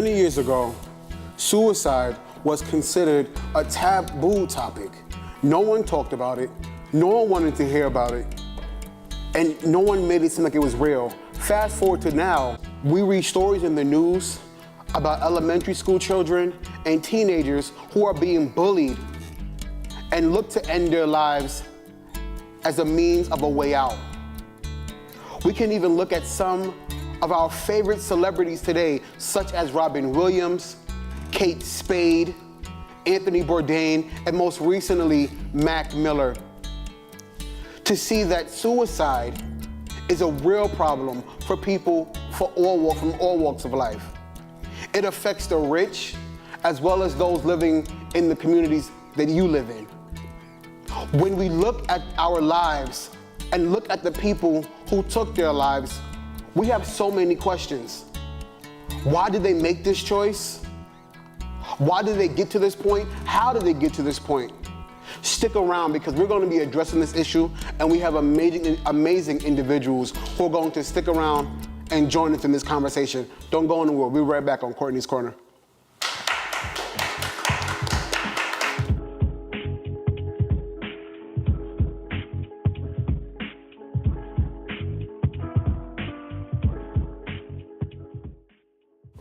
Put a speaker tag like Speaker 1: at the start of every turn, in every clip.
Speaker 1: Many years ago, suicide was considered a taboo topic. No one talked about it, no one wanted to hear about it, and no one made it seem like it was real. Fast forward to now, we read stories in the news about elementary school children and teenagers who are being bullied and look to end their lives as a means of a way out. We can even look at some of our favorite celebrities today, such as Robin Williams, Kate Spade, Anthony Bourdain, and most recently, Mac Miller, to see that suicide is a real problem for people from all walks of life. It affects the rich as well as those living in the communities that you live in. When we look at our lives and look at the people who took their lives, we have so many questions. Why did they make this choice? Why did they get to this point? How did they get to this point? Stick around because we're going to be addressing this issue, and we have amazing individuals who are going to stick around and join us in this conversation. Don't go anywhere. We'll be right back on Courtney's Corner.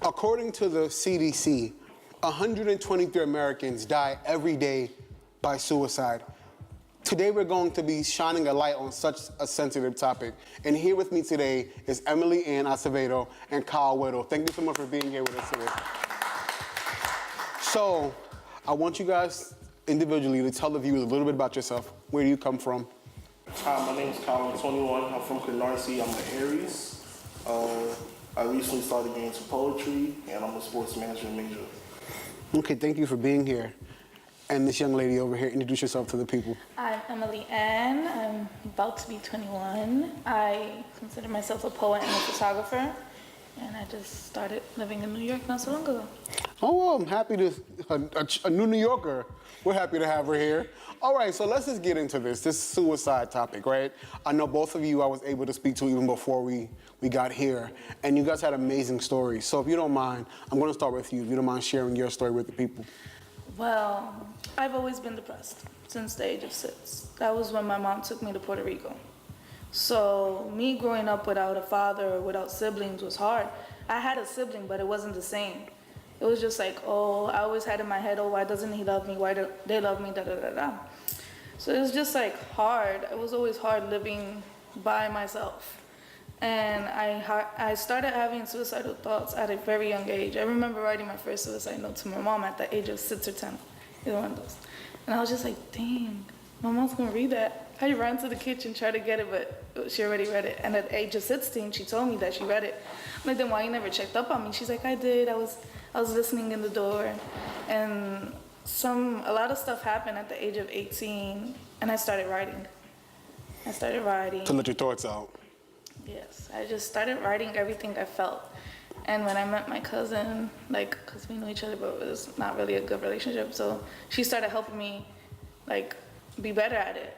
Speaker 1: According to the CDC, 123 Americans die every day by suicide. Today we're going to be shining a light on such a sensitive topic. And here with me today is Emily Ann Acevedo and Kyle Whittle. Thank you so much for being here with us today. So I want you guys individually to tell the viewers a little bit about yourself. Where do you come from?
Speaker 2: Hi, my name is Kyle. I'm 21. I'm from Courtneys. I'm an Aries. I recently started getting into poetry, and I'm a sports management major.
Speaker 1: Okay, thank you for being here. And this young lady over here, introduce yourself to the people.
Speaker 3: I'm Emily Ann. I'm about to be 21. I consider myself a poet and a photographer, and I just started living in New York not so long ago.
Speaker 1: Oh, well, I'm happy to, a new New Yorker. We're happy to have her here. All right, so let's just get into this suicide topic, right? I know both of you I was able to speak to even before we got here, and you guys had amazing stories. So if you don't mind, I'm gonna start with you, if you don't mind sharing your story with the people.
Speaker 3: Well, I've always been depressed since the age of 6. That was when my mom took me to Puerto Rico. So me growing up without a father or without siblings was hard. I had a sibling, but it wasn't the same. It was just like, oh, I always had in my head, oh, why doesn't he love me? Why do they love me? Da da da da. So it was just like hard. It was always hard living by myself. And I started having suicidal thoughts at a very young age. I remember writing my first suicide note to my mom at the age of 6 or 10, either one of those. And I was just like, dang, my mom's gonna read that. I ran to the kitchen, tried to get it, but she already read it. And at the age of 16, she told me that she read it. I'm like, then why you never checked up on me? She's like, I did. I was listening in the door. And a lot of stuff happened at the age of 18, and I started writing.
Speaker 1: To let your thoughts out.
Speaker 3: Yes, I just started writing everything I felt. And when I met my cousin, because we knew each other, but it was not really a good relationship, so she started helping me, be better at it.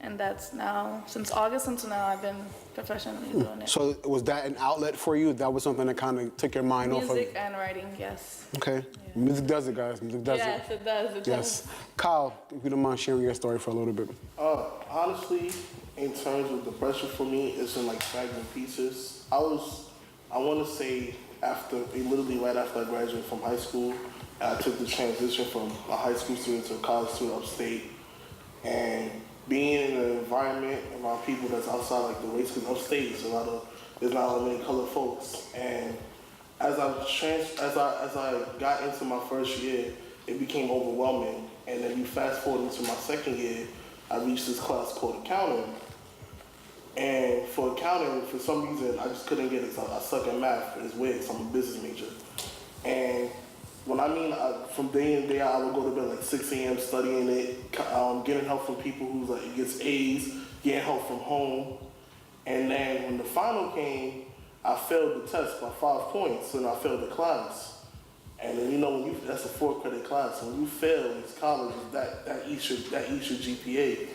Speaker 3: And that's now, since August until now, I've been professionally doing it.
Speaker 1: So was that an outlet for you? That was something that kind of took your mind off of...
Speaker 3: Music and writing, yes.
Speaker 1: Okay. Yeah. Music does it, guys. Music does it.
Speaker 3: Yes, it does. It does.
Speaker 1: Kyle, if you don't mind sharing your story for a little bit.
Speaker 2: Honestly, in terms of depression for me, it's in fragment pieces. I want to say literally right after I graduated from high school, I took the transition from a high school student to a college student upstate. And being in an environment around people that's outside the race, because upstate there's not a lot of many colored folks. And as I got into my first year, it became overwhelming. And then you fast forward into my second year, I reached this class called accounting. And for accounting, for some reason, I just couldn't get it. I suck at math. It's weird, so I'm a business major. And from day in, day out, I would go to bed 6 a.m. studying it, getting help from people who gets A's, getting help from home. And then when the final came, I failed the test by 5 points, and I failed the class. And then that's a 4-credit class. When you fail in college, that eats your GPA.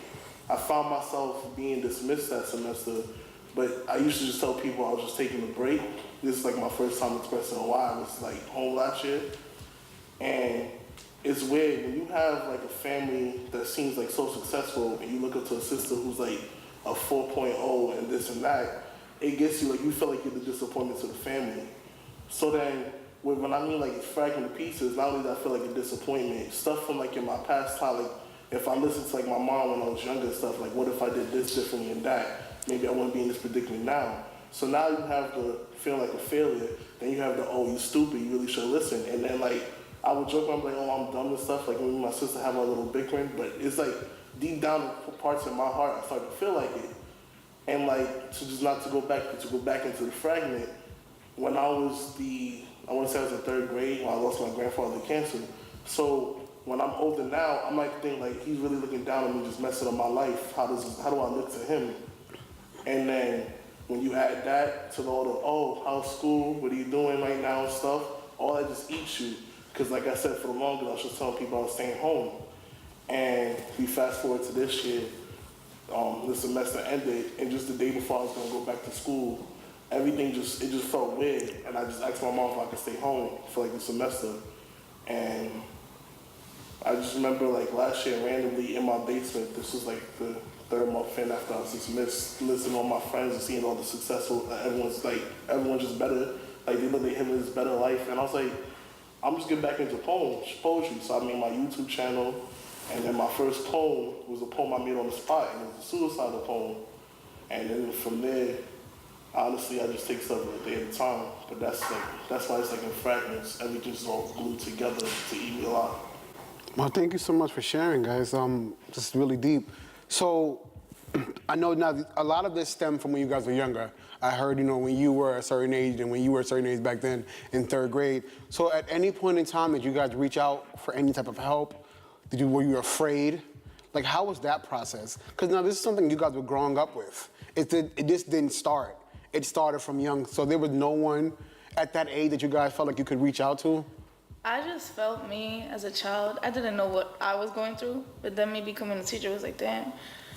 Speaker 2: I found myself being dismissed that semester But I used to just tell people I was just taking a break. This is like my first time expressing why I was like home last year. And it's weird when you have like a family that seems like so successful and you look up to a sister who's like a 4.0 and this and that, it gets you like, you feel like you're the disappointment to the family. So then when I mean like fragmented pieces, not only do I feel like a disappointment, stuff from like in my past time, like if I listened to like my mom when I was younger and stuff, like what if I did this differently and that? Maybe I wouldn't be in this predicament now. So now you have the feeling like a failure, then you have the, oh, you stupid, you really should listen. And then like, I would joke, I'm like, oh, I'm dumb and stuff, like when me and my sister have our little bickering, but it's like deep down in parts of my heart, I start to feel like it. And like, to just not to go back into the fragment, when I want to say I was in 3rd grade when I lost my grandfather to cancer. So when I'm older now, I might think like, he's really looking down on me, just messing up my life. How do I look to him? And then when you add that to all the, oh, how's school? What are you doing right now and stuff? All that just eats you. Because like I said, for the longest, I was just telling people I was staying home. And we fast forward to this year, the semester ended, and just the day before I was gonna go back to school, everything just felt weird. And I just asked my mom if I could stay home for like the semester. And I just remember like last year randomly in my basement, this was like the 3rd month in after I was dismissed, listening to all my friends and seeing all the successful, everyone's just better, like they live this better life. And I was like, I'm just getting back into poetry. So I made my YouTube channel, and then my first poem was a poem I made on the spot, and it was a suicidal poem. And then from there, honestly, I just take stuff a day at a time. But that's why it's like in fragments. Everything's all glued together to eat me alive.
Speaker 1: Well, thank you so much for sharing, guys. Just really deep. So, I know now a lot of this stemmed from when you guys were younger. I heard, when you were a certain age and when you were a certain age back then in 3rd grade. So at any point in time, did you guys reach out for any type of help? Were you afraid? Like, how was that process? Because now this is something you guys were growing up with. It just didn't start. It started from young. So there was no one at that age that you guys felt like you could reach out to?
Speaker 3: I just felt me as a child. I didn't know what I was going through, but then me becoming a teacher was like, damn,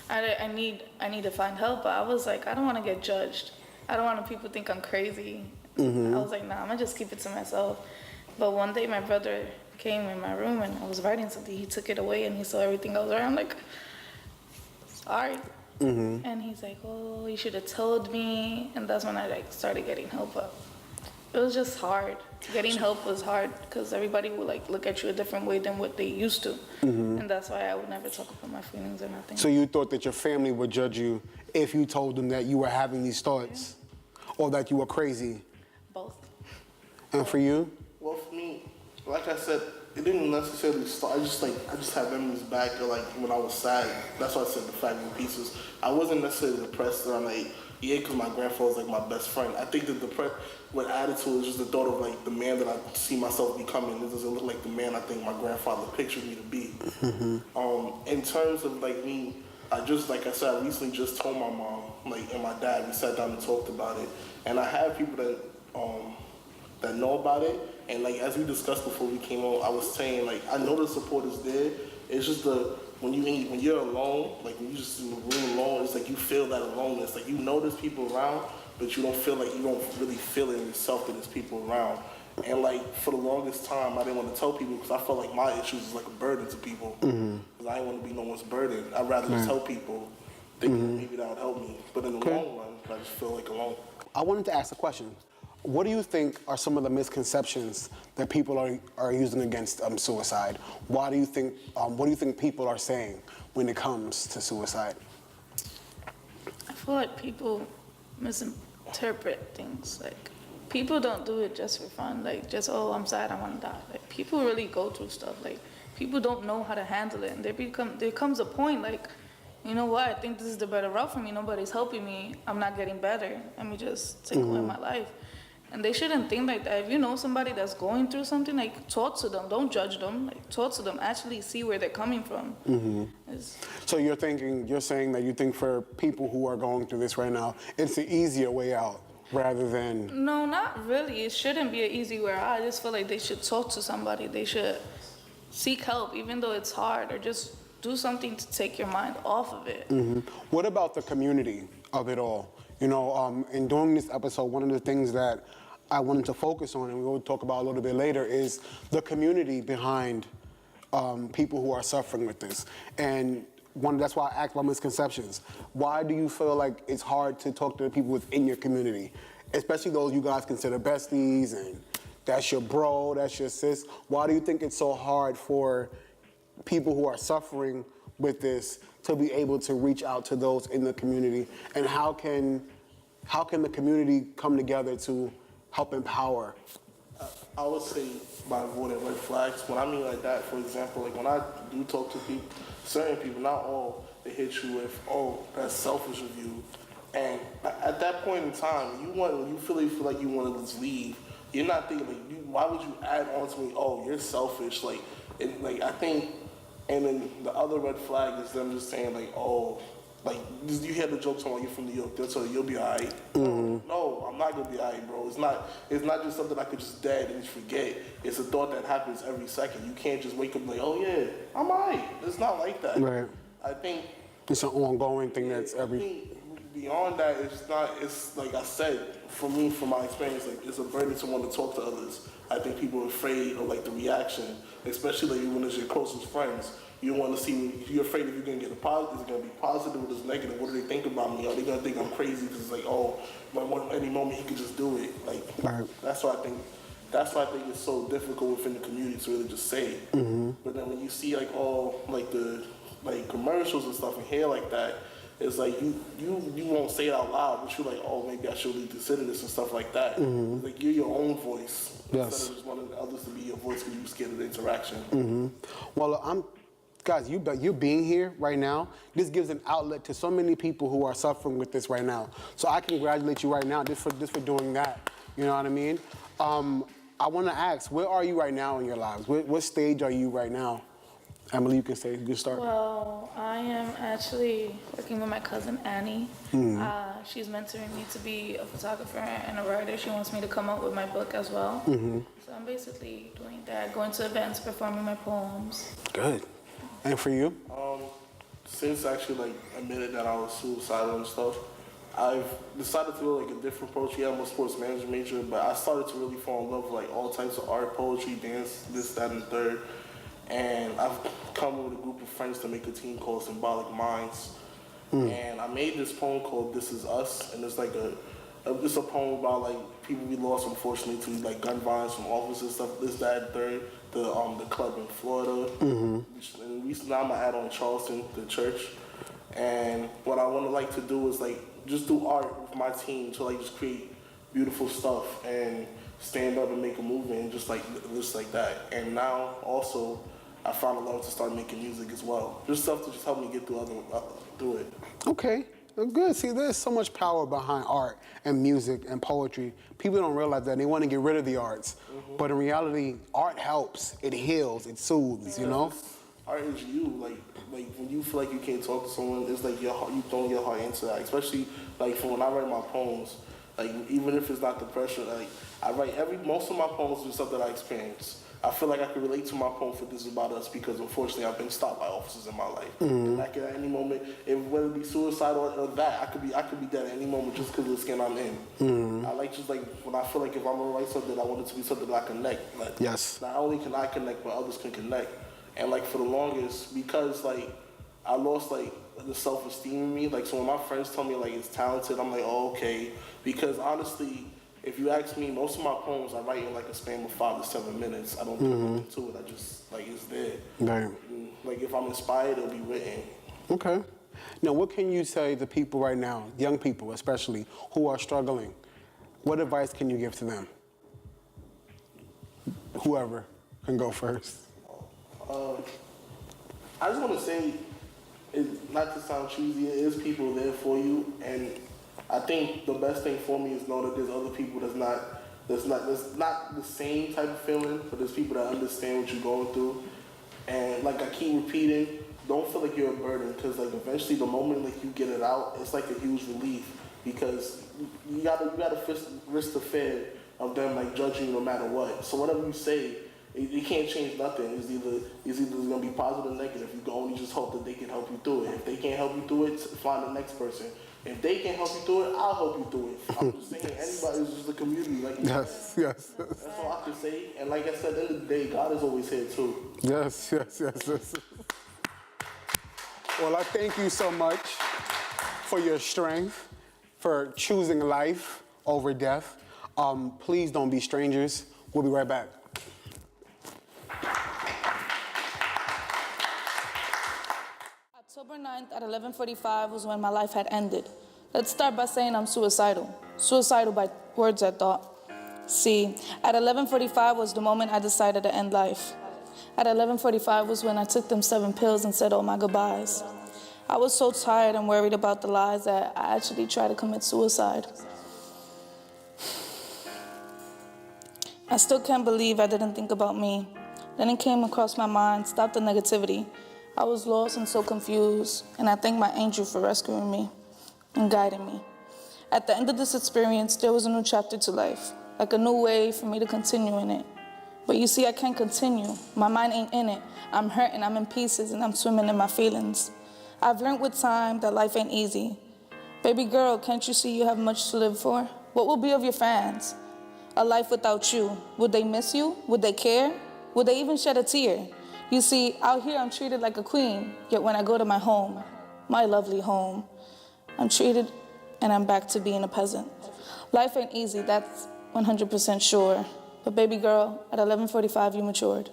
Speaker 3: I need to find help. But I was like, I don't want to get judged. I don't want people to think I'm crazy. I was like, nah, I'm gonna just keep it to myself. But one day my brother came in my room and I was writing something. He took it away and he saw everything I was writing. I'm like, sorry. And he's like, oh, you should have told me. And that's when I started getting help up. It was just hard. Getting help was hard because everybody would look at you a different way than what they used to. And that's why I would never talk about my feelings or nothing.
Speaker 1: So you thought that your family would judge you if you told them that you were having these thoughts or that you were crazy?
Speaker 3: Both.
Speaker 1: And for you?
Speaker 2: Well, for me, like I said, it didn't necessarily start. I just have memories back of like when I was sad. That's why I said the fragment pieces. I wasn't necessarily depressed, or I'm like, yeah, because my grandfather was like my best friend. I think that what added to it was just the thought of like the man that I see myself becoming. It doesn't look like the man I think my grandfather pictured me to be. In terms of like me, like I said, I recently just told my mom, like, and my dad. We sat down and talked about it, and I have people that know about it. And like as we discussed before we came on, I was saying like I know the support is there. It's just when you're alone, like when you're just in the room alone, it's like you feel that aloneness. Like there's people around, but you don't really feel it in yourself that there's people around. And like for the longest time, I didn't want to tell people because I felt like my issues was like a burden to people. Because I didn't want to be no one's burden. I'd rather just tell people, thinking maybe that would help me. But in the long run, I just feel like alone.
Speaker 1: I wanted to ask a question. What do you think are some of the misconceptions that people are using against suicide? What do you think people are saying when it comes to suicide?
Speaker 3: I feel like people misinterpret things. Like, people don't do it just for fun. Like, just, oh, I'm sad, I want to die. Like, people really go through stuff. Like, people don't know how to handle it. And there comes a point, like, you know what, I think this is the better route for me. Nobody's helping me. I'm not getting better. Let me just take away my life. And they shouldn't think like that. If you know somebody that's going through something, like, talk to them. Don't judge them. Like, talk to them. Actually see where they're coming from.
Speaker 1: So you're saying that you think for people who are going through this right now, it's the easier way out rather than...
Speaker 3: No, not really. It shouldn't be an easy way out. I just feel like they should talk to somebody. They should seek help, even though it's hard, or just do something to take your mind off of it.
Speaker 1: What about the community of it all? In doing this episode, one of the things that I wanted to focus on, and we will talk about a little bit later, is the community behind people who are suffering with this. And that's why I asked about misconceptions. Why do you feel like it's hard to talk to the people within your community, especially those you guys consider besties and that's your bro, that's your sis? Why do you think it's so hard for people who are suffering with this to be able to reach out to those in the community? And how can the community come together to help empower?
Speaker 2: I would say by avoiding red flags. When I mean like that, for example, like when I do talk to people, certain people, not all, they hit you with, oh, that's selfish of you. And at that point in time, you feel like you want to just leave. You're not thinking like, why would you add on to me? Oh, you're selfish. Like I think, and then the other red flag is them just saying like, oh, like you hear the jokes about you're from New York. They'll tell you you'll be alright.
Speaker 1: Mm-hmm.
Speaker 2: No, I'm not gonna be alright, bro. It's not just something I could just dead and just forget. It's a thought that happens every second. You can't just wake up like, oh yeah, I'm alright. It's not like that.
Speaker 1: Right.
Speaker 2: I think
Speaker 1: It's an ongoing thing that's
Speaker 2: I think beyond that, it's not. It's like I said, for me, from my experience, like it's a burden to want to talk to others. I think people are afraid of like the reaction, especially like when it's your closest friends. You don't want to see. You're afraid if you're gonna get a positive. Is it gonna be positive or is negative? What do they think about me? Are they gonna think I'm crazy because it's like, oh, any moment he could just do it. Like
Speaker 1: Right.
Speaker 2: that's why I think. That's why I think it's so difficult within the community to really just say it. Mm-hmm. But then when you see like all like the commercials and stuff and hear like that, it's like you won't say it out loud, but you're like, oh, maybe I should really consider this and stuff like that. Mm-hmm. Like you're your own voice
Speaker 1: Yes.
Speaker 2: instead of just wanting others to be your voice because you're scared of the interaction.
Speaker 1: Mm-hmm. Well, guys, you being here right now, this gives an outlet to so many people who are suffering with this right now. So I congratulate you right now just for doing that. You know what I mean? I want to ask, where are you right now in your lives? What stage are you right now? Emily, you can start.
Speaker 3: Well, I am actually working with my cousin Annie. She's mentoring me to be a photographer and a writer. She wants me to come out with my book as well. So I'm basically doing that, going to events, performing my poems.
Speaker 1: Good. And for you?
Speaker 2: Since actually like admitted that I was suicidal and stuff, I've decided to do like a different approach. Yeah, I'm a sports management major, but I started to really fall in love with like all types of art, poetry, dance, this, that, and the third. And I've come with a group of friends to make a team called Symbolic Minds. And I made this poem called "This Is Us," and it's like it's a poem about like people we lost unfortunately to like gun violence from officers and stuff. This, that, and third. The club in Florida. And recently I'm gonna add on Charleston, the church. And what I want to like to do is like just do art with my team to like just create beautiful stuff and stand up and make a movement and just like that. And now also I found a love to start making music as well. Just stuff to just help me get through it.
Speaker 1: Okay. Well, good. See, there's so much power behind art and music and poetry. People don't realize that. They want to get rid of the arts. But in reality, art helps. It heals. It soothes, you know?
Speaker 2: Art is you. Like when you feel like you can't talk to someone, it's like you throwing your heart into that. Especially like for when I write my poems, like even if it's not depression, like I write most of my poems is stuff that I experienced. I feel like I can relate to my poem for This Is About Us because unfortunately I've been stopped by officers in my life. And I can at any moment, whether it be suicide or that, I could be dead at any moment just because of the skin I'm in. I like just like when I feel like if I'm gonna write something, I want it to be something that I connect. Like,
Speaker 1: Yes.
Speaker 2: Not only can I connect, but others can connect. And like for the longest, because like I lost like the self-esteem in me. Like so when my friends tell me like it's talented, I'm like, oh, okay. Because honestly, if you ask me, most of my poems I write in like a span of 5 to 7 minutes. I don't put anything to it. I just like it's there.
Speaker 1: Right.
Speaker 2: Like if I'm inspired, it'll be written.
Speaker 1: Okay. Now, what can you say to people right now, young people especially, who are struggling? What advice can you give to them? Whoever can go first.
Speaker 2: I just want to say, not to sound cheesy, it is people there for you, and I think the best thing for me is know that there's other people that's not the same type of feeling, but there's people that understand what you're going through. And like I keep repeating, don't feel like you're a burden, because like eventually the moment like you get it out, it's like a huge relief, because you gotta risk the fear of them like judging you no matter what. So whatever you say, you can't change nothing. It's either gonna be positive or negative. You can only just hope that they can help you through it. If they can't help you through it, find the next person. If they can help you through it, I'll help you through it. I'm just saying, anybody's just a community. Like you
Speaker 1: Yes,
Speaker 2: said.
Speaker 1: yes,
Speaker 2: That's all I can say. And like I said, at the end of the day, God is always here too.
Speaker 1: yes, yes, yes, yes. Well, I thank you so much for your strength, for choosing life over death. Please don't be strangers. We'll be right back.
Speaker 3: October 9th at 11:45 was when my life had ended. Let's start by saying I'm suicidal. Suicidal by words I thought. See, at 11:45 was the moment I decided to end life. At 11:45 was when I took them 7 pills and said all my goodbyes. I was so tired and worried about the lies that I actually tried to commit suicide. I still can't believe I didn't think about me. Then it came across my mind, stop the negativity. I was lost and so confused, and I thank my angel for rescuing me and guiding me. At the end of this experience, there was a new chapter to life, like a new way for me to continue in it. But you see, I can't continue. My mind ain't in it. I'm hurt and I'm in pieces and I'm swimming in my feelings. I've learned with time that life ain't easy. Baby girl, can't you see you have much to live for? What will be of your fans? A life without you. Would they miss you? Would they care? Would they even shed a tear? You see, out here I'm treated like a queen, yet when I go to my home, my lovely home, I'm treated and I'm back to being a peasant. Life ain't easy, that's 100% sure. But baby girl, at 11:45 you matured.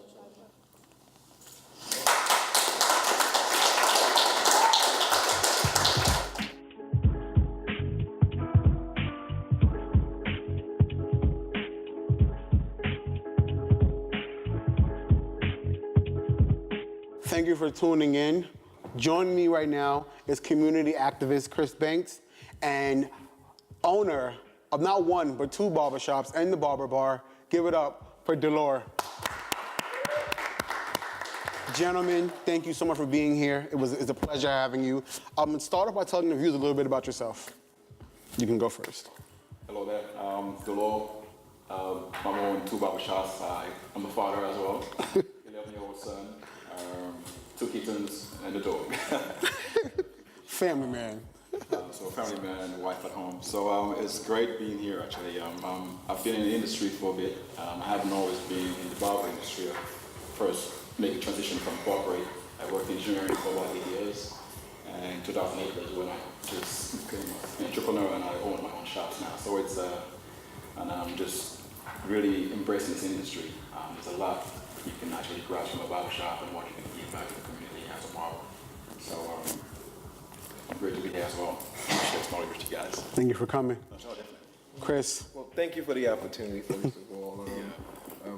Speaker 1: Thank you for tuning in. Joining me right now is community activist Chris Banks and owner of not one, but 2 barbershops and the barber bar. Give it up for Delore. Gentlemen, thank you so much for being here. It's a pleasure having you. Start off by telling the viewers a little bit about yourself. You can go first.
Speaker 4: Hello there, Delore. I'm owning 2 barbershops. I'm a father as well, 11-year-old son, 2 kittens and a dog.
Speaker 1: Family man.
Speaker 4: So a family man, wife at home. So it's great being here actually. I've been in the industry for a bit. I haven't always been in the barber industry. I first made a transition from corporate. I worked in engineering for about 8 years. And in 2008 was when I just became an entrepreneur and I own my own shops now. So it's, and I'm just really embracing this industry. There's a lot you can actually grasp from a barbershop and what you can give back to the community as a barber. So I'm great to be here as well. Share this knowledge with you guys.
Speaker 1: Thank you for coming.
Speaker 4: Sure, definitely.
Speaker 1: Chris.
Speaker 5: Well, thank you for the opportunity, first of all.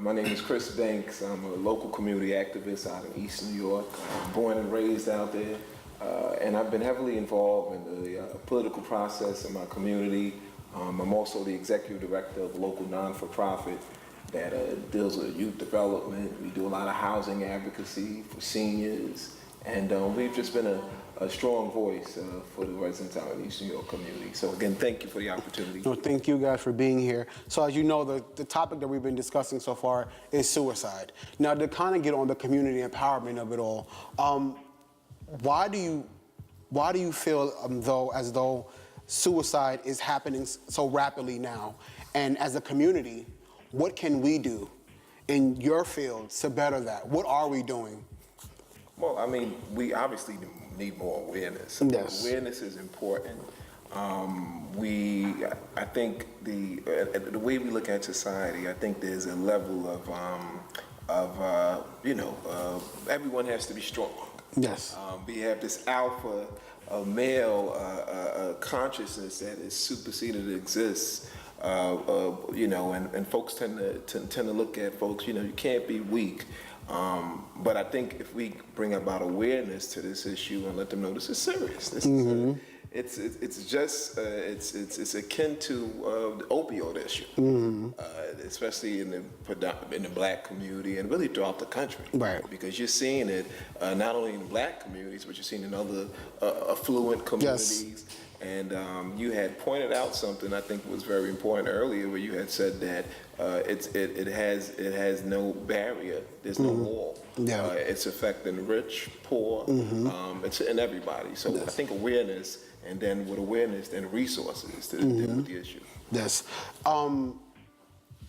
Speaker 5: My name is Chris Banks. I'm a local community activist out of East New York. I'm born and raised out there, and I've been heavily involved in the political process in my community. I'm also the executive director of a local non-for-profit that deals with youth development. We do a lot of housing advocacy for seniors, and we've just been a strong voice for the residents out in the East New York community. So again, thank you for the opportunity.
Speaker 1: No, thank you guys for being here. So as you know, the topic that we've been discussing so far is suicide. Now, to kind of get on the community empowerment of it all, why do you feel as though suicide is happening so rapidly now? And as a community, what can we do in your field to better that? What are we doing?
Speaker 5: Well, I mean, we obviously need more awareness.
Speaker 1: Yes.
Speaker 5: Awareness is important. I think the way we look at society, I think there's a level of everyone has to be strong.
Speaker 1: Yes.
Speaker 5: We have this alpha male consciousness that is superseded exists. And folks tend to look at folks. You can't be weak. But I think if we bring about awareness to this issue and let them know this is serious, this is it's akin to the opioid issue, especially in the black community and really throughout the country.
Speaker 1: Right.
Speaker 5: Because you're seeing it not only in black communities, but you're seeing it in other affluent communities.
Speaker 1: Yes.
Speaker 5: And you had pointed out something I think was very important earlier, where you had said that it has no barrier. There's no wall.
Speaker 1: Yeah.
Speaker 5: It's affecting the rich, poor. It's in everybody. So I think awareness, and then with awareness, then resources to deal with the issue.
Speaker 1: Yes.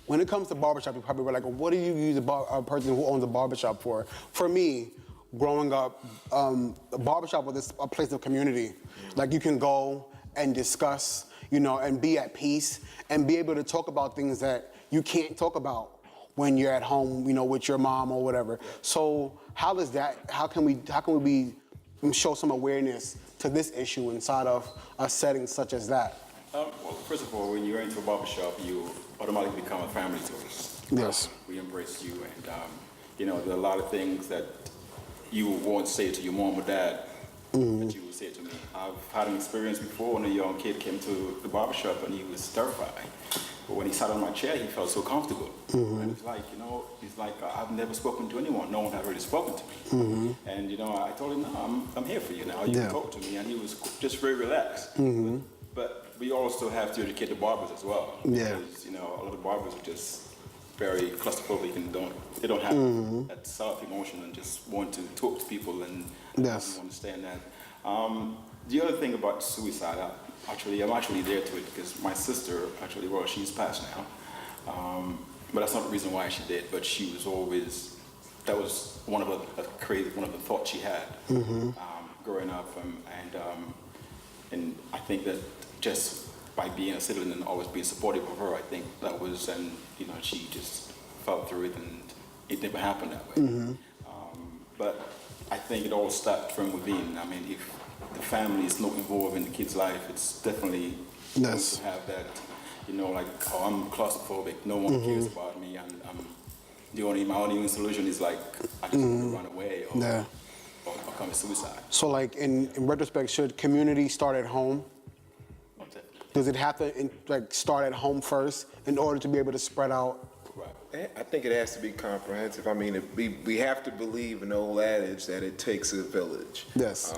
Speaker 1: When it comes to barbershop, you probably were like, what do you use a person who owns a barbershop for? For me, growing up, a barbershop was a place of community. Like you can go and discuss, and be at peace and be able to talk about things that you can't talk about when you're at home, with your mom or whatever. So how can we show some awareness to this issue inside of a setting such as that?
Speaker 4: Well, first of all, when you're into a barbershop, you automatically become a family to us.
Speaker 1: Yes.
Speaker 4: We embrace you, and there are a lot of things that you won't say to your mom or dad that you will say to me. I've had an experience before when a young kid came to the barbershop and he was terrified. But when he sat on my chair, he felt so comfortable. And it's like, I've never spoken to anyone. No one had really spoken to me. And, I told him, no, I'm here for you now. You can talk to me. And he was just very relaxed. But we also have to educate the barbers as well.
Speaker 1: Yeah.
Speaker 4: Because, a lot of barbers are just very claustrophobic and they don't have that self-emotion and just want to talk to people and
Speaker 1: Yes.
Speaker 4: understand that. The other thing about suicide, I'm actually there to it because my sister, she's passed now. But that's not the reason why she did, but she was always, that was one of the thoughts she had growing up. And I think that just by being a sibling and always being supportive of her, I think that was, and she just felt through it and it never happened that way. But I think it all started from within. I mean, if the family is not involved in the kid's life, it's definitely
Speaker 1: Yes.
Speaker 4: to have that, I'm claustrophobic, no one cares about me, and my only solution is I just want to run away or commit suicide.
Speaker 1: So like in retrospect, should community start at home? Does it have to start at home first in order to be able to spread out?
Speaker 4: Right.
Speaker 5: I think it has to be comprehensive. I mean, we have to believe an old adage that it takes a village.
Speaker 1: Yes.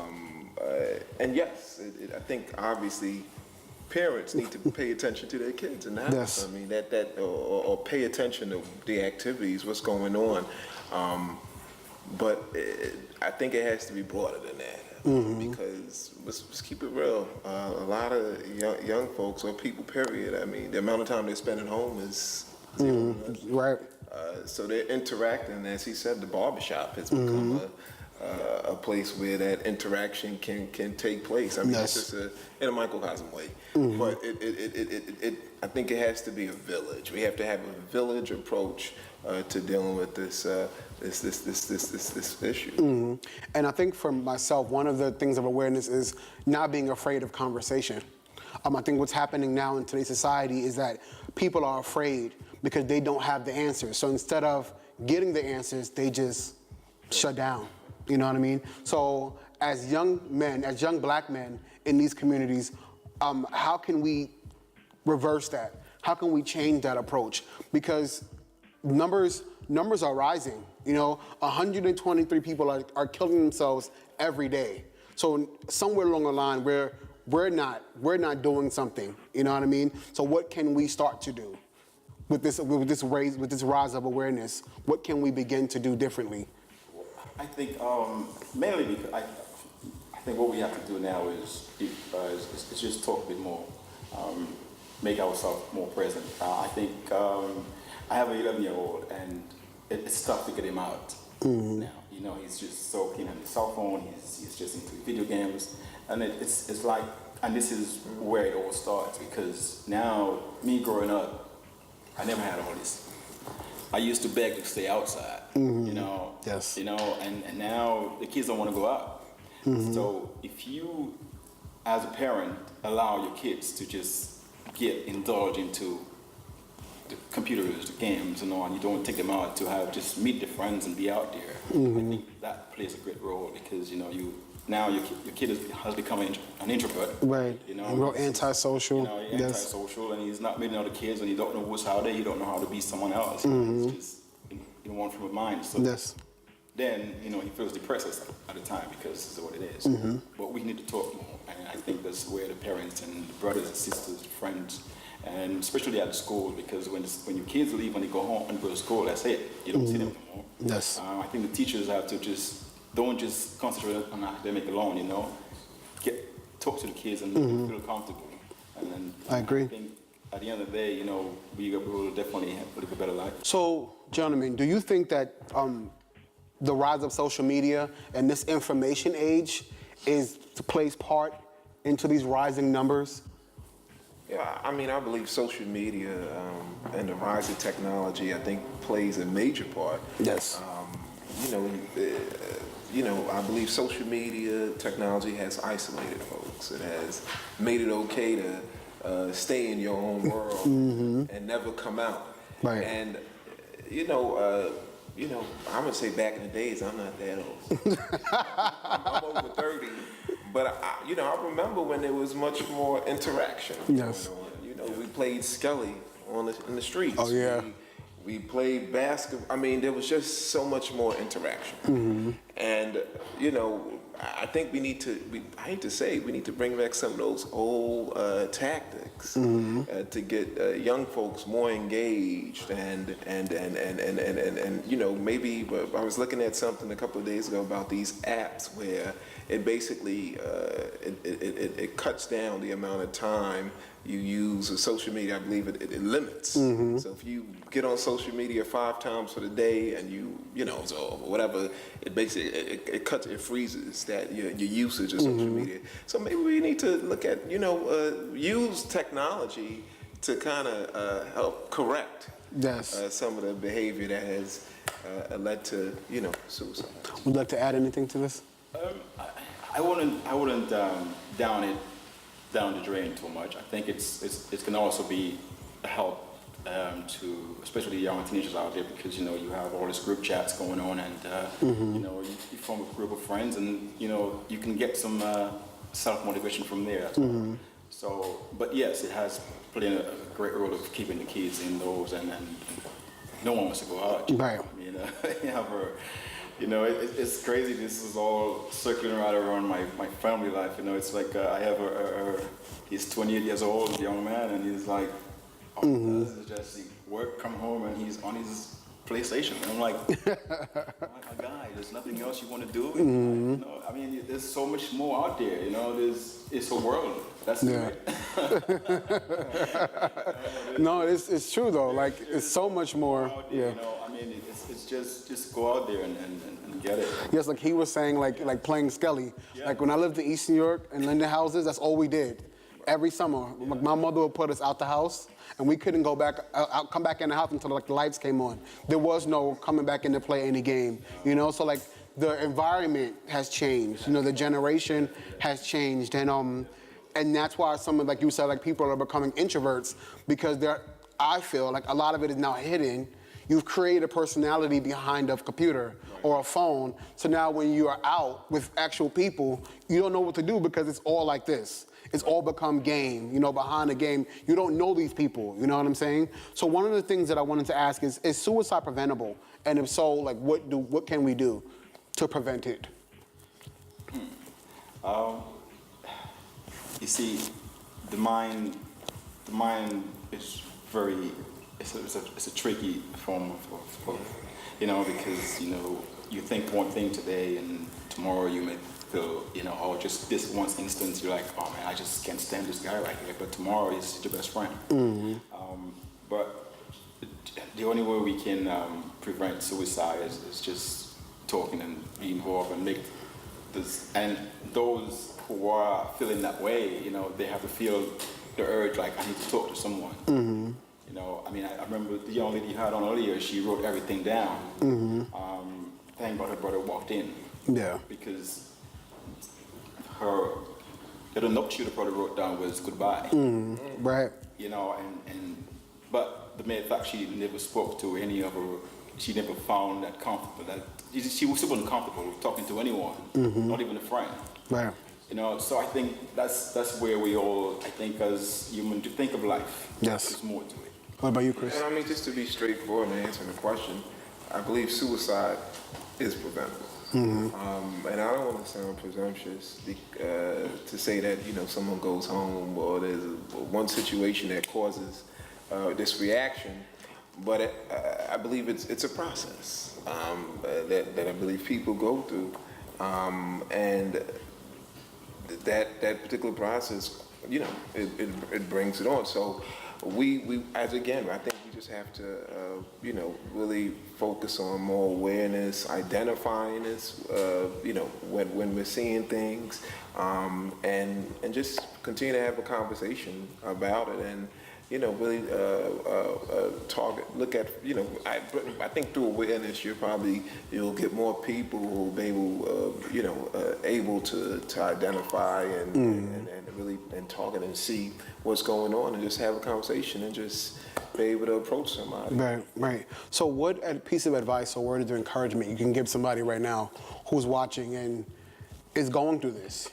Speaker 5: And yes, I think obviously parents need to pay attention to their kids in the house.
Speaker 1: Yes.
Speaker 5: I mean, or pay attention to the activities, what's going on. But I think it has to be broader than that. Because let's keep it real. A lot of young folks or people, period. I mean, the amount of time they spend at home is zero.
Speaker 1: Right.
Speaker 5: So they're interacting. As he said, the barbershop has become a place where that interaction can take place. I mean,
Speaker 1: Yes.
Speaker 5: it's just in a microcosm way. But I think it has to be a village. We have to have a village approach to dealing with this issue.
Speaker 1: And I think for myself, one of the things of awareness is not being afraid of conversation. I think what's happening now in today's society is that people are afraid because they don't have the answers. So instead of getting the answers, they just shut down. You know what I mean? So as young men, as young black men in these communities, how can we reverse that? How can we change that approach? Because numbers are rising. 123 people are killing themselves every day. So somewhere along the line, we're not doing something. You know what I mean? So what can we start to do with this rise of awareness? What can we begin to do differently?
Speaker 4: I think mainly because I think what we have to do now is just talk a bit more, make ourselves more present. I think I have an 11-year-old and it's tough to get him out now. He's just so keen on his cell phone. He's just into video games, and it's like, and this is where it all starts because now me growing up, I never had all this. I used to beg to stay outside,
Speaker 1: Yes.
Speaker 4: And now the kids don't want to go out. So if you, as a parent, allow your kids to just indulge into the computers, the games, and you don't take them out to just meet their friends and be out there, I think that plays a great role because, now your kid has become an introvert.
Speaker 1: Right. Real antisocial.
Speaker 4: Yes. Antisocial, and he's not meeting other kids, and he don't know what's out there. He don't know how to be someone else. It's just in one frame of mind. So
Speaker 1: Yes.
Speaker 4: then he feels depressed at the time because this is what it is. But we need to talk more. And I think that's where the parents and the brothers and sisters, friends, and especially at school, because when your kids leave, when they go home and go to school, that's it. You don't see them anymore.
Speaker 1: Yes.
Speaker 4: I think the teachers have to don't just concentrate on academic alone, you know. Talk to the kids and make them feel comfortable. And then
Speaker 1: I agree.
Speaker 4: I think at the end of the day, you know, we will definitely live a better life.
Speaker 1: So, gentlemen, do you think that the rise of social media and this information age plays part into these rising numbers?
Speaker 5: Yeah, I mean, I believe social media and the rise of technology, I think, plays a major part.
Speaker 1: Yes.
Speaker 5: I believe social media technology has isolated folks. It has made it okay to stay in your own world and never come out.
Speaker 1: Right.
Speaker 5: And I'm gonna say back in the days, I'm not that old. I'm over 30, but I remember when there was much more interaction.
Speaker 1: Yes.
Speaker 5: Going on. We played Skelly in the streets.
Speaker 1: Oh yeah.
Speaker 5: We played basketball. I mean, there was just so much more interaction. And, I think we need to bring back some of those old tactics to get young folks more engaged and maybe I was looking at something a couple of days ago about these apps where it basically it cuts down the amount of time you use with social media. I believe it limits. So if you get on social media 5 times for the day and so whatever, it basically it cuts, it freezes that your usage of social media. So maybe we need to look at use technology to kind of help correct some of the behavior that has led to suicide.
Speaker 1: Would you like to add anything to this?
Speaker 4: I wouldn't down it down the drain too much. I think it can also be a help to especially young teenagers out there, because you have all these group chats going on, and you form a group of friends, and you can get some self-motivation from there as well. So, but yes, it has played a great role of keeping the kids indoors, and no one wants to go out.
Speaker 1: Right.
Speaker 4: It's crazy. This is all circling right around my family life. It's like I have he's 28 years old, young man, and he's like, this is just work, come home, and he's on his PlayStation. And I'm like, my guy, there's nothing else you want to do. There's so much more out there. It's a world. That's it.
Speaker 1: No, it's true though. Like it's so much more.
Speaker 4: There, it's just go out there and get it.
Speaker 1: Yes, like he was saying, like playing Skelly.
Speaker 4: Yeah.
Speaker 1: Like when I lived in East New York and Linden houses, that's all we did. Every summer, my mother would put us out the house, and we couldn't go back, come back in the house until the lights came on. There was no coming back in to play any game, So like the environment has changed. The generation has changed, and that's why some of, like you said, like people are becoming introverts, because I feel like a lot of it is now hidden. You've created a personality behind a computer or a phone. So now when you are out with actual people, you don't know what to do because it's all like this. It's all become game, behind the game. You don't know these people, you know what I'm saying? So one of the things that I wanted to ask is suicide preventable? And if so, like what can we do to prevent it?
Speaker 4: You see, the mind is very, it's a tricky form of because, you think one thing today and tomorrow you may feel, or just this one instance, you're like, oh man, I just can't stand this guy right here. But tomorrow he's your best friend. But the only way we can prevent suicide is just talking and being involved and make this, and those who are feeling that way, they have to feel the urge, like, I need to talk to someone. I remember the young lady you had on earlier, she wrote everything down. Thank God her brother walked in.
Speaker 1: Yeah.
Speaker 4: Because the note she brother wrote down was goodbye.
Speaker 1: Right.
Speaker 4: But the mere fact she never spoke to any of her, she never found that comfortable, that she wasn't comfortable talking to anyone, not even a friend.
Speaker 1: Right.
Speaker 4: So I think that's where we all, I think, as humans, to think of life.
Speaker 1: Yes.
Speaker 4: There's more to it.
Speaker 1: What about you, Chris?
Speaker 5: And just to be straightforward and answer the question, I believe suicide is preventable. And I don't want to sound presumptuous to say that, someone goes home or there's one situation that causes this reaction, but I believe it's a process that I believe people go through, and that particular process, it brings it on. So we as again, I think we just have to, really focus on more awareness, identifying this, when we're seeing things, and just continue to have a conversation about it, and really look at, I think through awareness, you'll get more people who will be able to identify and really and talk and see what's going on, and just have a conversation and just be able to approach somebody.
Speaker 1: Right. So what a piece of advice or word of encouragement you can give somebody right now who's watching and is going through this?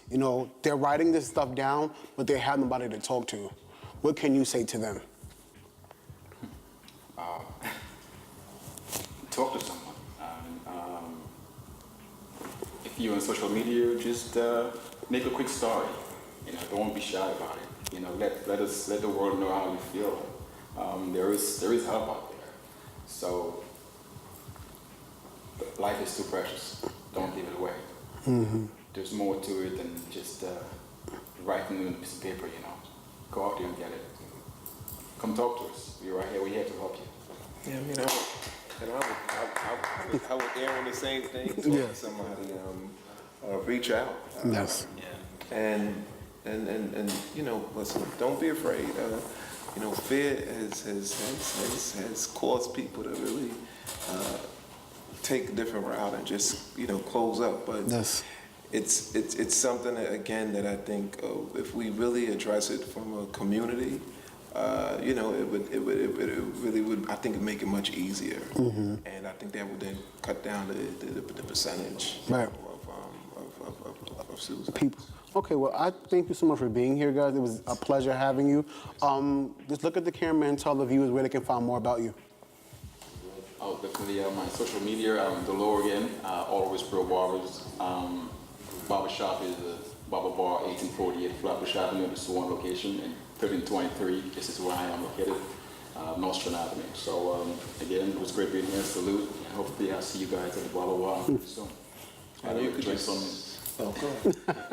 Speaker 1: They're writing this stuff down, but they have nobody to talk to. What can you say to them?
Speaker 4: Talk to someone. If you're on social media, just make a quick story. Don't be shy about it. Let the world know how you feel. There is help out there. So life is too precious. Don't give it away.
Speaker 1: Mm-hmm.
Speaker 4: There's more to it than just writing on a piece of paper. Go out there and get it. Come talk to us. We're right here. We're here to help you.
Speaker 5: Yeah, I would err on the same thing. Talk to somebody. Reach out.
Speaker 1: Yes.
Speaker 5: And listen. Don't be afraid. Fear has caused people to really take a different route and just close up. But
Speaker 1: yes.
Speaker 5: It's something that, again, that I think if we really address it from a community, it really would, I think, make it much easier. Mm-hmm. And I think that would then cut down the percentage of suicide.
Speaker 1: People. Okay, well, I thank you so much for being here, guys. It was a pleasure having you. Just look at the camera and tell the viewers where they can find more about you.
Speaker 4: Oh, definitely my social media, Delore again, Always Pro Barbers. Barbershop is Barber Bar 1848 Flatbush Avenue. This is one location, and 1323, this is where I am located, Nostrand Avenue. So again, it was great being here. Salute, and hopefully I'll see you guys at the Barber Bar soon.
Speaker 5: I know you could just... Oh, go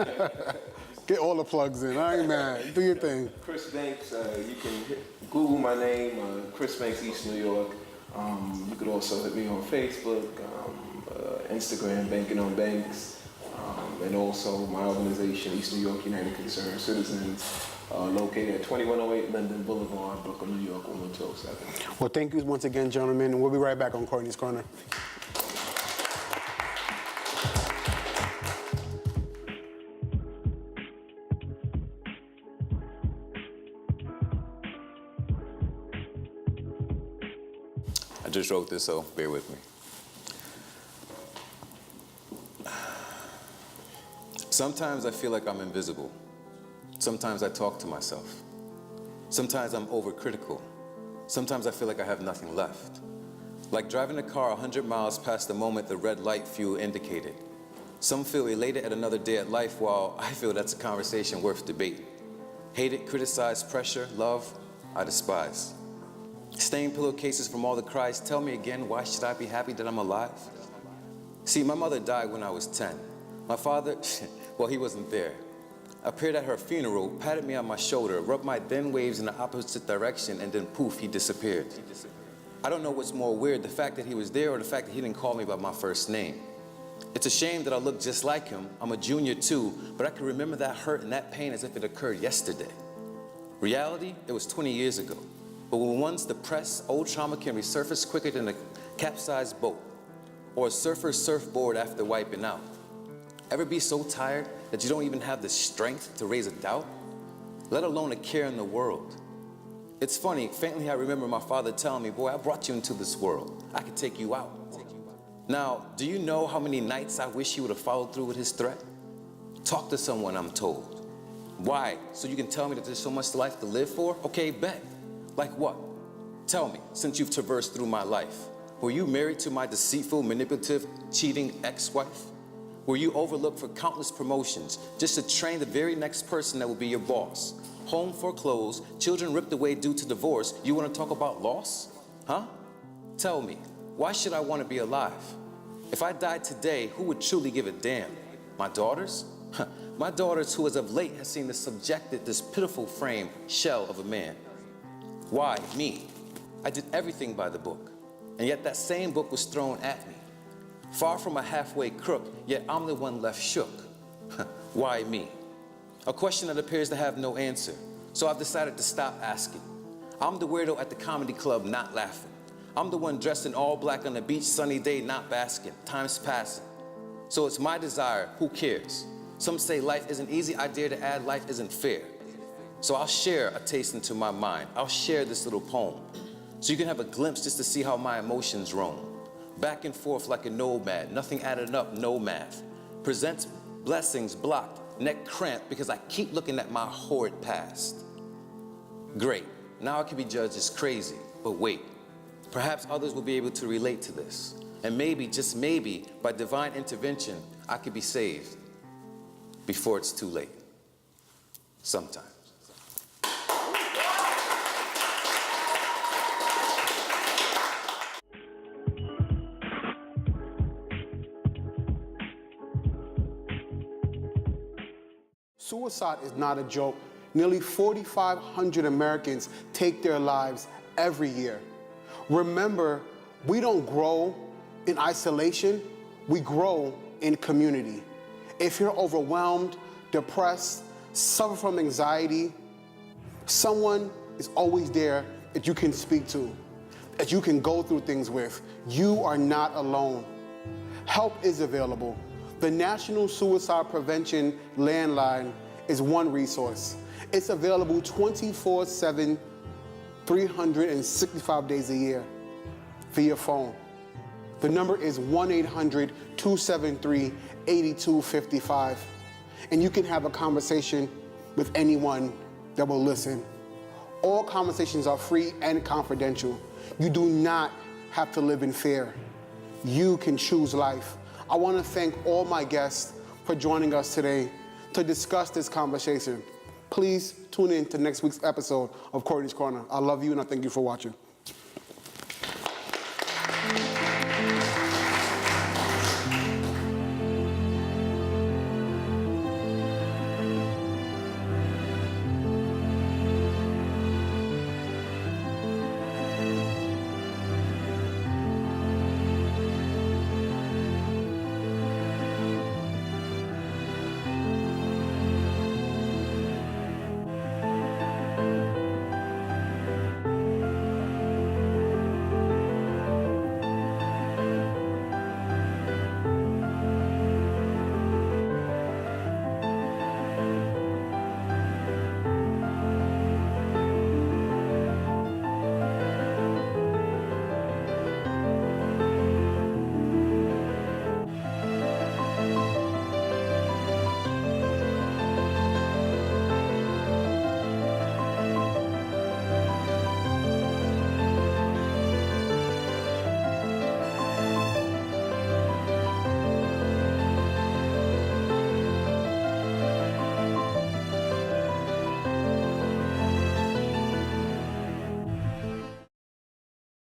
Speaker 5: ahead.
Speaker 1: Get all the plugs in. I ain't mad. Do your thing.
Speaker 5: Chris Banks, you can Google my name, Chris Banks, East New York. You could also hit me on Facebook, Instagram, Banking on Banks. And also my organization, East New York United Concerned Citizens, located at 2108 Linden Boulevard, Brooklyn, New York, 11207.
Speaker 1: Well, thank you once again, gentlemen, and we'll be right back on Courtney's Corner.
Speaker 6: I just wrote this, so bear with me. Sometimes I feel like I'm invisible. Sometimes I talk to myself. Sometimes I'm overcritical. Sometimes I feel like I have nothing left. Like driving a car 100 miles past the moment the red light fuel indicated. Some feel elated at another day at life, while I feel that's a conversation worth debate. Hated, criticized, pressure, love, I despise. Stained pillowcases from all the cries, tell me again, why should I be happy that I'm alive? See, my mother died when I was 10. My father, well, he wasn't there. Appeared at her funeral, patted me on my shoulder, rubbed my thin waves in the opposite direction, and then poof, he disappeared. I don't know what's more weird, the fact that he was there or the fact that he didn't call me by my first name. It's a shame that I look just like him. I'm a junior too, but I can remember that hurt and that pain as if it occurred yesterday. Reality, it was 20 years ago. But when one's depressed, old trauma can resurface quicker than a capsized boat or a surfer's surfboard after wiping out. Ever be so tired that you don't even have the strength to raise a doubt, let alone a care in the world? It's funny, faintly I remember my father telling me, boy, I brought you into this world. I could take you out. Now, do you know how many nights I wish he would have followed through with his threat? Talk to someone, I'm told. Why? So you can tell me that there's so much life to live for? Okay, bet. Like what? Tell me, since you've traversed through my life. Were you married to my deceitful, manipulative, cheating ex-wife? Were you overlooked for countless promotions just to train the very next person that will be your boss? Home foreclosed, children ripped away due to divorce. You want to talk about loss? Huh? Tell me, why should I want to be alive? If I died today, who would truly give a damn? My daughters? My daughters, who as of late has seen this pitiful frame shell of a man. Why me? I did everything by the book, and yet that same book was thrown at me. Far from a halfway crook, yet I'm the one left shook. Why me? A question that appears to have no answer, so I've decided to stop asking. I'm the weirdo at the comedy club not laughing. I'm the one dressed in all black on the beach, sunny day, not basking. Time's passing. So it's my desire, who cares? Some say life isn't easy, I dare to add life isn't fair. So I'll share a taste into my mind. I'll share this little poem, so you can have a glimpse just to see how my emotions roam. Back and forth like a nomad, nothing added up, no math. Presents blessings blocked, neck cramped because I keep looking at my horrid past. Great, now I can be judged as crazy, but wait. Perhaps others will be able to relate to this. And maybe, just maybe, by divine intervention, I could be saved before it's too late. Sometimes.
Speaker 1: Suicide is not a joke. Nearly 4,500 Americans take their lives every year. Remember, we don't grow in isolation, we grow in community. If you're overwhelmed, depressed, suffer from anxiety, someone is always there that you can speak to, that you can go through things with. You are not alone. Help is available. The National Suicide Prevention Landline is one resource. It's available 24/7, 365 days a year via phone. The number is 1-800-273-8255. And you can have a conversation with anyone that will listen. All conversations are free and confidential. You do not have to live in fear. You can choose life. I want to thank all my guests for joining us today to discuss this conversation. Please tune in to next week's episode of Courtney's Corner. I love you and I thank you for watching.